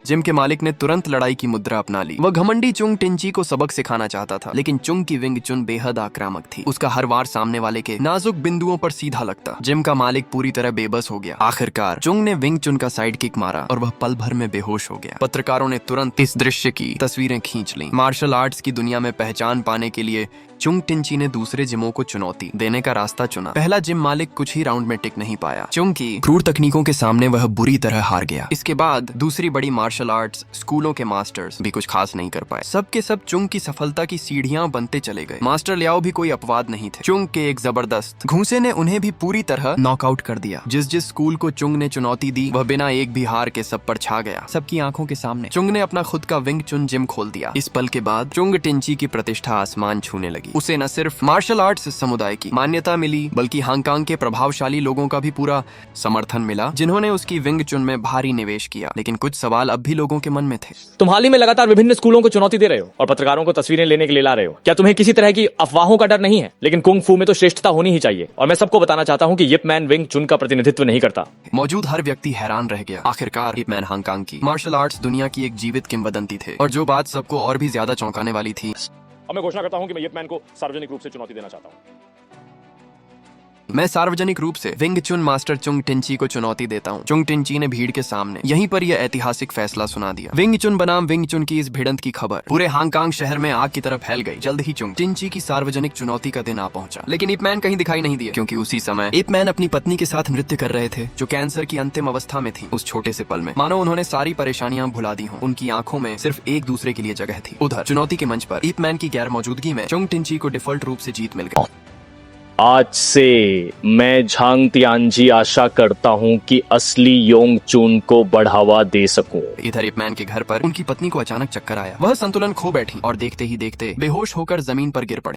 Gym के मालिक ने तुरंत लड़ाई की मुद्रा अपना ली। वह घमंडी चुंग टिंची को सबक सिखाना चाहता था, लेकिन चुंग की विंग चुन बेहद आक्रामक थी। उसका हर वार सामने वाले के नाजुक बिंदुओं पर सीधा लगता। जिम का मालिक पूरी तरह बेबस हो गया। आखिरकार चुंग ने विंग चुन का साइड किक मारा और वह पल भर में बेहोश हो गया। पत्रकारों ने तुरंत इस दृश्य की तस्वीरें खींच लीं। मार्शल आर्ट्स की दुनिया में पहचान पाने के लिए चुंग टिंची ने दूसरे जिमों को चुनौती देने का रास्ता चुना। पहला जिम मालिक कुछ ही राउंड में टिक नहीं पाया। चुंग की क्रूर तकनीकों के सामने वह बुरी तरह हार गया। इसके बाद दूसरी बड़ी मार्शल आर्ट्स स्कूलों के मास्टर्स भी कुछ खास नहीं कर पाए। सब के सब चुंग की सफलता की सीढ़ियां बनते चले गए। मास्टर लियाओ भी कोई अपवाद नहीं थे। चुंग के एक जबरदस्त घूंसे ने उन्हें भी पूरी तरह नॉकआउट कर दिया। जिस जिस स्कूल को चुंग ने चुनौती दी, वह बिना एक भी हार के सब पर छा गया। सबकी आंखों के सामने चुंग ने अपना खुद का विंग चुन जिम खोल दिया। इस पल के बाद चुंग टिंची की प्रतिष्ठा आसमान छूने लगी। उसे न सिर्फ मार्शल आर्ट्स समुदाय की मान्यता मिली, बल्कि हांगकांग के प्रभावशाली लोगों का भी पूरा समर्थन मिला, जिन्होंने उसकी विंग चुन में भारी निवेश किया। लेकिन कुछ सवाल अब भी लोगों के मन में थे। तुम हाल ही में लगातार विभिन्न स्कूलों को चुनौती दे रहे हो और पत्रकारों को तस्वीरें लेने के लिए ला रहे हो। क्या तुम्हें किसी तरह की अफवाहों का डर नहीं है? लेकिन कुंग फू में तो श्रेष्ठता होनी ही चाहिए, और मैं सबको बताना चाहता हूं कि यिप मैन विंग चुन का प्रतिनिधित्व नहीं करता। मौजूद हर व्यक्ति हैरान रह गया। आखिरकार यिप मैन हांगकांग की मार्शल आर्ट्स दुनिया की एक जीवित किंवदंती थे, और जो बात सबको और भी ज्यादा चौंकाने वाली थी, अब मैं घोषणा करता हूं कि मैं यिप मैन को सार्वजनिक रूप से चुनौती देना चाहता हूं। मैं सार्वजनिक रूप से विंग चुन मास्टर चुंग टिंची को चुनौती देता हूं। चुंग टिंची ने भीड़ के सामने यहीं पर यह ऐतिहासिक फैसला सुना दिया। विंग चुन बनाम विंग चुन की इस भिड़ंत की खबर पूरे हांगकांग शहर में आग की तरफ फैल गई। जल्द ही चुंग टिंची की सार्वजनिक चुनौती का दिन आ पहुंचा। लेकिन इप मैन कहीं दिखाई नहीं दिया, क्योंकि उसी समय इप मैन अपनी पत्नी के साथ नृत्य कर रहे थे, जो कैंसर की अंतिम अवस्था में थी। उस छोटे से पल में मानो उन्होंने सारी परेशानियां भुला दी हों। उनकी आंखों में सिर्फ एक दूसरे के लिए जगह थी। उधर चुनौती के मंच पर इप मैन की गैर मौजूदगी में चुंग टिंची को डिफॉल्ट रूप से जीत मिल गई। आज से मैं झांग तियानजी आशा करता हूं कि असली योंग चुन को बढ़ावा दे सकूं। इधर इप मैन के घर पर उनकी पत्नी को अचानक चक्कर आया। वह संतुलन खो बैठी और देखते ही देखते बेहोश होकर जमीन पर गिर पड़ी।